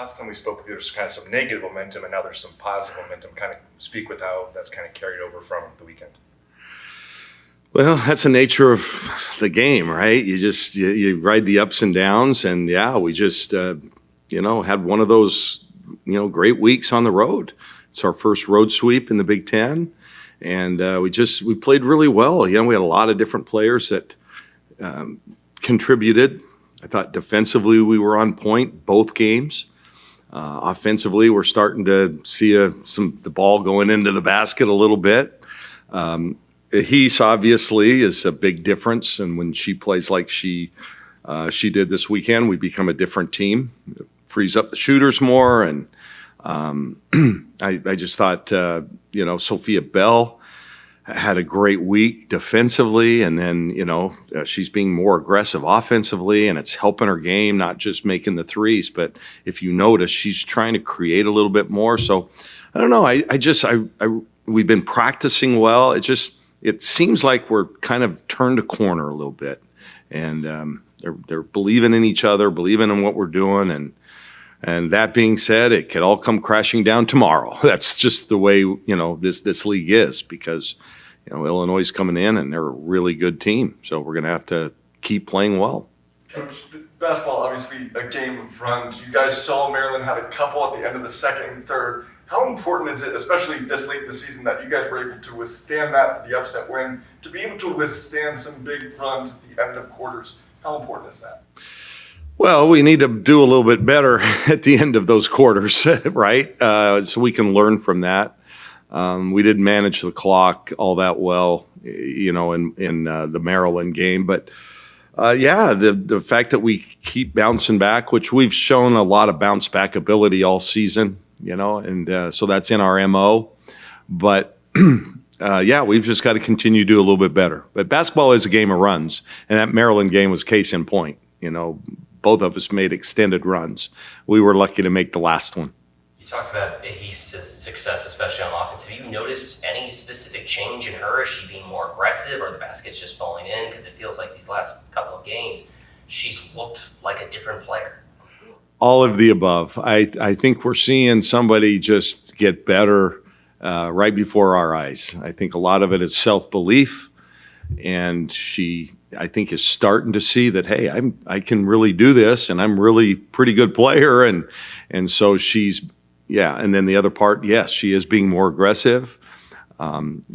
last time we spoke with you, there's kind of some negative momentum, and now there's some positive momentum. Kind of speak with how that's kind of carried over from the weekend. Well, that's the nature of the game, right? You ride the ups and downs, and yeah, we just had one of those great weeks on the road. It's our first road sweep in the Big Ten, and we played really well. We had a lot of different players that contributed. I thought defensively we were on point both games. Offensively, we're starting to see the ball going into the basket a little bit. Heath obviously is a big difference, and when she plays like she did this weekend, we become a different team. It frees up the shooters more, and I just thought Sophia Bell had a great week defensively, and then she's being more aggressive offensively, and it's helping her game, not just making the threes, but if you notice, she's trying to create a little bit more. So I don't know. We've been practicing well. It seems like we're kind of turned a corner a little bit, and they're believing in each other, believing in what we're doing, and that being said, it could all come crashing down tomorrow. That's just the way this league is, because Illinois is coming in and they're a really good team, so we're going to have to keep playing well. Coach, basketball obviously a game of runs. You guys saw Maryland had a couple at the end of the second and third. How important is it, especially this late in the season, that you guys were able to withstand that, the upset win, to be able to withstand some big runs at the end of quarters? How important is that? Well, we need to do a little bit better at the end of those quarters, right? So we can learn from that. We didn't manage the clock all that well, in the Maryland game. But, the fact that we keep bouncing back, which we've shown a lot of bounce back ability all season, and so that's in our MO. But, we've just got to continue to do a little bit better. But basketball is a game of runs, and that Maryland game was case in point. Both of us made extended runs. We were lucky to make the last one. You talked about Heath's success, especially on offense. Have you noticed any specific change in her? Is she being more aggressive, or the basket's just falling in? Because it feels like these last couple of games, she's looked like a different player. All of the above. I think we're seeing somebody just get better right before our eyes. I think a lot of it is self-belief, and I think is starting to see that, hey, I can really do this, and I'm really pretty good player, and so and then the other part, yes, she is being more aggressive.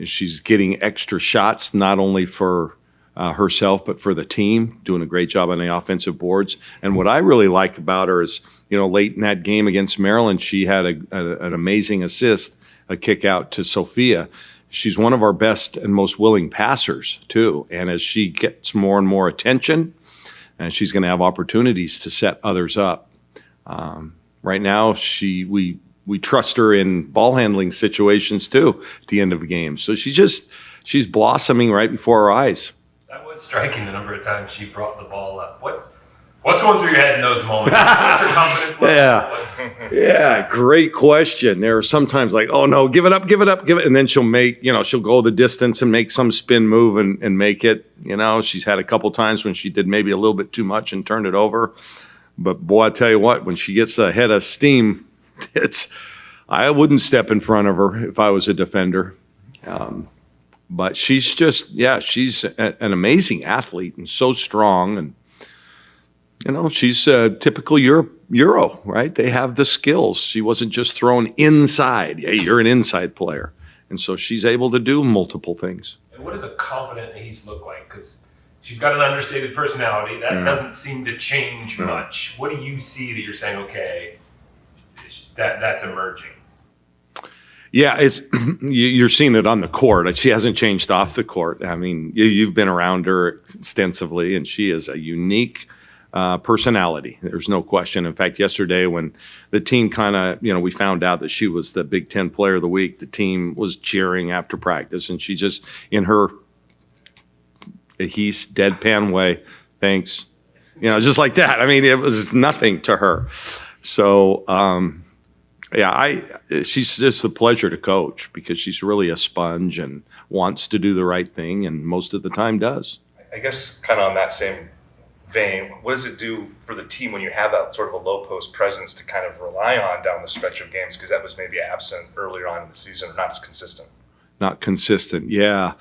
She's getting extra shots, not only for herself, but for the team, doing a great job on the offensive boards. And what I really like about her is, late in that game against Maryland, she had an amazing assist, a kick out to Sophia. She's one of our best and most willing passers, too. And as she gets more and more attention, and she's going to have opportunities to set others up. Right now, we trust her in ball handling situations, too, at the end of a game. So she's blossoming right before our eyes. That was striking, the number of times she brought the ball up. What's going through your head in those moments? What's your confidence level? Yeah, great question. There are sometimes like, oh no, give it up. And then she'll go the distance and make some spin move and make it. She's had a couple times when she did maybe a little bit too much and turned it over. But boy, I tell you what, when she gets a head of steam, I wouldn't step in front of her if I was a defender. But she's she's an amazing athlete and so strong, and she's a typical Euro, right? They have the skills. She wasn't just thrown inside. Hey, you're an inside player. And so she's able to do multiple things. And what does a confident Heath look like? Because she's got an understated personality. That doesn't seem to change much. What do you see that you're saying, okay, that's emerging? Yeah, you're seeing it on the court. She hasn't changed off the court. I mean, you've been around her extensively, and she is a unique personality. There's no question. In fact, yesterday when the team we found out that she was the Big Ten Player of the Week, the team was cheering after practice, and she just, in her Heath deadpan way, thanks. Just like that. I mean, it was nothing to her. So, she's just a pleasure to coach because she's really a sponge and wants to do the right thing, and most of the time does. I guess kind of on that same vein, what does it do for the team when you have that sort of a low post presence to kind of rely on down the stretch of games? Because that was maybe absent earlier on in the season or not as consistent. Not consistent, yeah.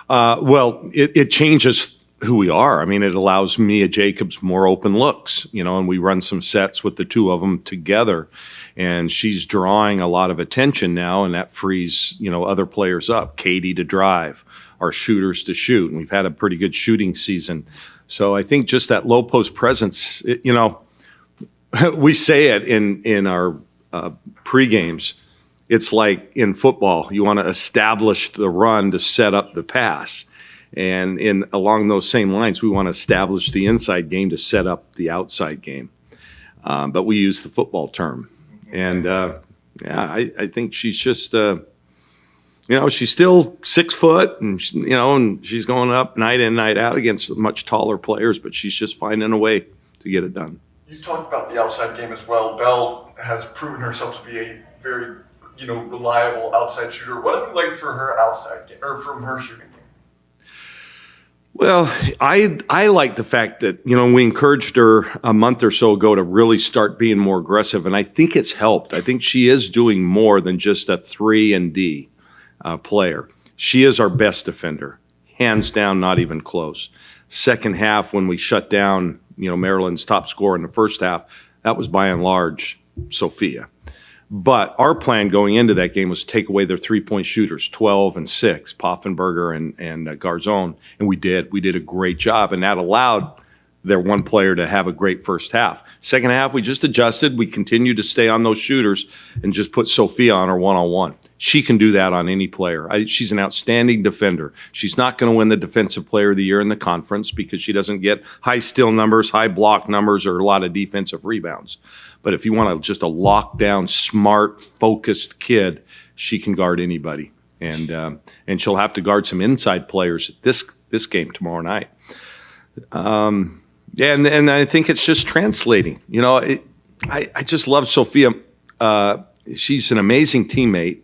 Well, it changes who we are. I mean, it allows Mia Jacobs more open looks, and we run some sets with the two of them together. And she's drawing a lot of attention now, and that frees, other players up. Katie to drive, our shooters to shoot. And we've had a pretty good shooting season. So I think just that low post presence, we say it in our pre-games. It's like in football, you want to establish the run to set up the pass. And along those same lines, we want to establish the inside game to set up the outside game. But we use the football term. And I think she's just, she's still 6 foot, and and she's going up night in, night out against much taller players, but she's just finding a way to get it done. You talked about the outside game as well. Belle has proven herself to be a very, reliable outside shooter. What have you liked for her outside game, or from her shooting game? Well, I like the fact that, we encouraged her a month or so ago to really start being more aggressive, and I think it's helped. I think she is doing more than just a 3-and-D player. She is our best defender, hands down, not even close. Second half, when we shut down, Maryland's top scorer in the first half, that was by and large Sophia. But our plan going into that game was to take away their 3-point shooters, 12 and 6, Poffenberger and Garzone, and we did. We did a great job, and that allowed their one player to have a great first half. Second half, we just adjusted. We continued to stay on those shooters and just put Sophia on her one-on-one. She can do that on any player. She's an outstanding defender. She's not going to win the Defensive Player of the Year in the conference because she doesn't get high steal numbers, high block numbers, or a lot of defensive rebounds. But if you want just a lockdown, smart, focused kid, she can guard anybody. And she'll have to guard some inside players at this game tomorrow night. And I think it's just translating. I just love Sophia. She's an amazing teammate.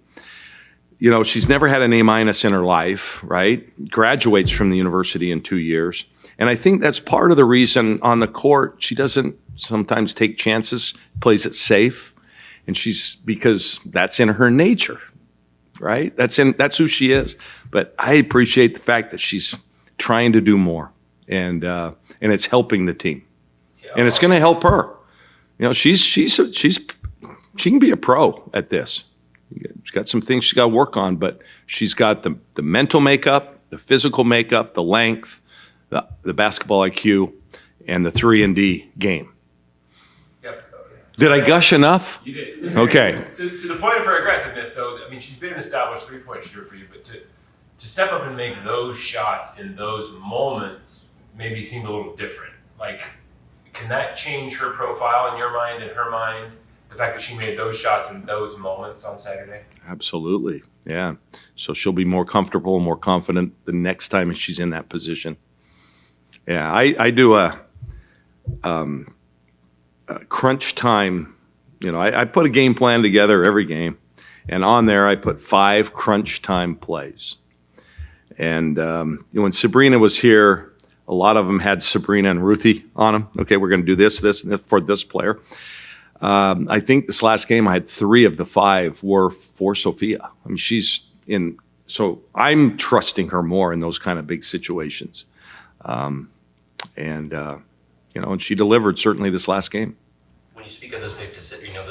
She's never had an A- in her life, right? Graduates from the university in 2 years. And I think that's part of the reason on the court she doesn't sometimes take chances, plays it safe. And because that's in her nature, right? That's who she is. But I appreciate the fact that she's trying to do more. And it's helping the team, and it's going to help her. She can be a pro at this. She's got some things she's got to work on, but she's got the mental makeup, the physical makeup, the length, the basketball IQ, and the 3-and-D game. Yep. Did I gush enough? You did. Okay. To the point of her aggressiveness, though, I mean, she's been an established 3-point shooter for you, but to step up and make those shots in those moments maybe seemed a little different. Like, can that change her profile in your mind and her mind? The fact that she made those shots in those moments on Saturday? Absolutely, yeah. So she'll be more comfortable and more confident the next time she's in that position. Yeah, I do a crunch time. I put a game plan together every game, and on there I put 5 crunch time plays. And when Sabrina was here, a lot of them had Sabrina and Ruthie on them. Okay, we're going to do this, and this for this player. I think this last game I had 3 of the 5 were for Sophia. I mean, she's in. So I'm trusting her more in those kind of big situations. And she delivered certainly this last game. When you speak of those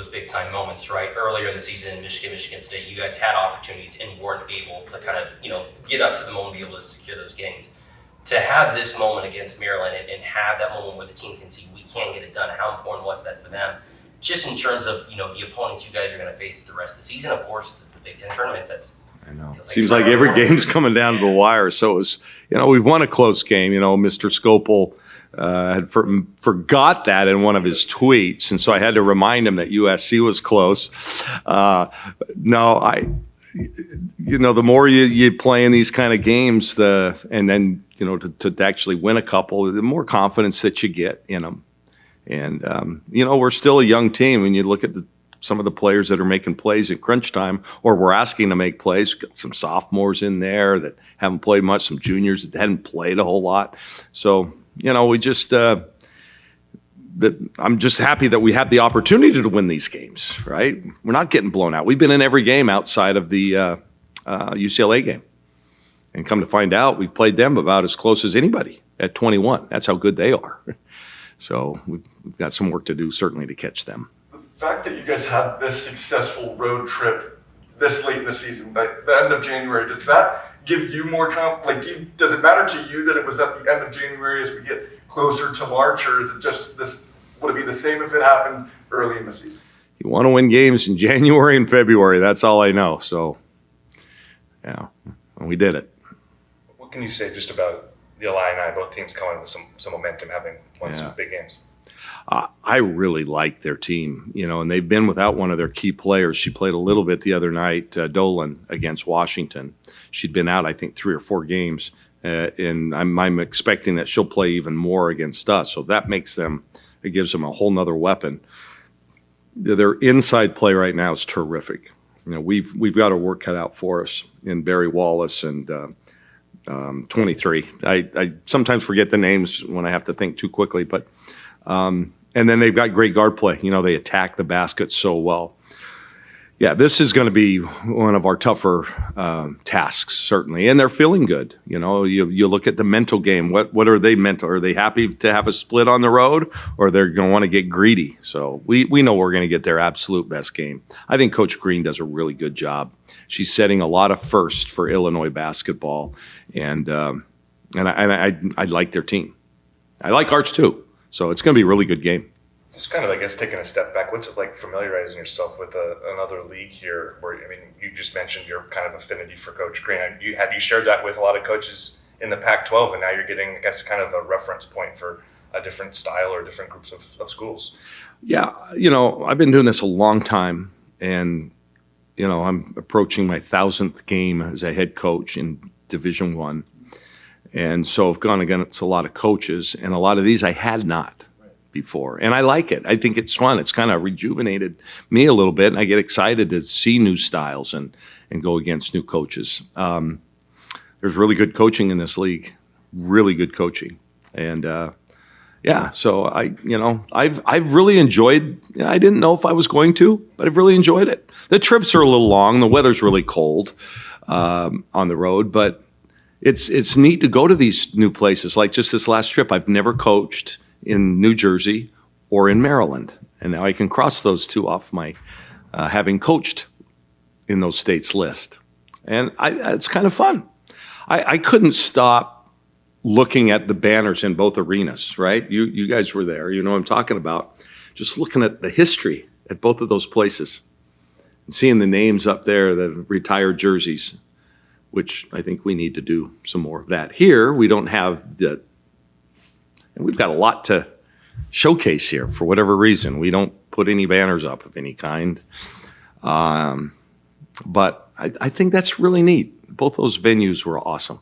those big time moments, right? Earlier in the season, Michigan State, you guys had opportunities and weren't able to kind of, get up to the moment, be able to secure those games. To have this moment against Maryland and have that moment where the team can see we can get it done, how important was that for them? Just in terms of, the opponents you guys are going to face the rest of the season, of course, the Big Ten tournament, I know. Seems like every game's coming down to the wire. So it was, we've won a close game. Mr. Scopel had forgot that in one of his tweets, and so I had to remind him that USC was close. The more you play in these kind of games, and then to actually win a couple, the more confidence that you get in them. And we're still a young team. When you look at some of the players that are making plays at crunch time, or we're asking to make plays, got some sophomores in there that haven't played much, some juniors that hadn't played a whole lot. So we just I'm just happy that we have the opportunity to win these games, right? We're not getting blown out. We've been in every game outside of the UCLA game. And come to find out, we've played them about as close as anybody at 21. That's how good they are. So we've got some work to do, certainly, to catch them. The fact that you guys had this successful road trip this late in the season, like the end of January, does that give you more does it matter to you that it was at the end of January as we get closer to March, or is it just this? Would it be the same if it happened early in the season? You want to win games in January and February. That's all I know. So, yeah, we did it. What can you say just about the Illini, both teams coming with some momentum, having won some big games? I really like their team, and they've been without one of their key players. She played a little bit the other night, Dolan, against Washington. She'd been out, I think, 3 or 4 games, and I'm expecting that she'll play even more against us. So that it gives them a whole nother weapon. Their inside play right now is terrific. We've got our work cut out for us in Barry Wallace and 23. I sometimes forget the names when I have to think too quickly, but and then they've got great guard play. They attack the basket so well. Yeah, this is going to be one of our tougher tasks, certainly, and they're feeling good. You look at the mental game. What are they mental? Are they happy to have a split on the road, or they're going to want to get greedy? So we know we're going to get their absolute best game. I think Coach Green does a really good job. She's setting a lot of firsts for Illinois basketball, and I like their team. I like ours too. So it's going to be a really good game. Just kind of, I guess, taking a step back, what's it like familiarizing yourself with another league here? Where, you just mentioned your kind of affinity for Coach Green. Have you shared that with a lot of coaches in the Pac-12, and now you're getting, I guess, kind of a reference point for a different style or different groups of schools? Yeah, I've been doing this a long time, and I'm approaching my 1,000th game as a head coach in Division I. And so I've gone against a lot of coaches, and a lot of these I had not before. And I like it. I think it's fun. It's kind of rejuvenated me a little bit, and I get excited to see new styles and go against new coaches. There's really good coaching in this league, really good coaching. And so I've really enjoyed. I didn't know if I was going to, but I've really enjoyed it. The trips are a little long. The weather's really cold on the road, but it's neat to go to these new places. Like just this last trip, I've never coached in New Jersey or in Maryland, and now I can cross those two off my having coached in those states list, and it's kind of fun. I couldn't stop looking at the banners in both arenas. Right, you guys were there. You know what I'm talking about. Just looking at the history at both of those places and seeing the names up there, the retired jerseys, which I think we need to do some more of that. Here, we don't have and we've got a lot to showcase here for whatever reason. We don't put any banners up of any kind. But I think that's really neat. Both those venues were awesome.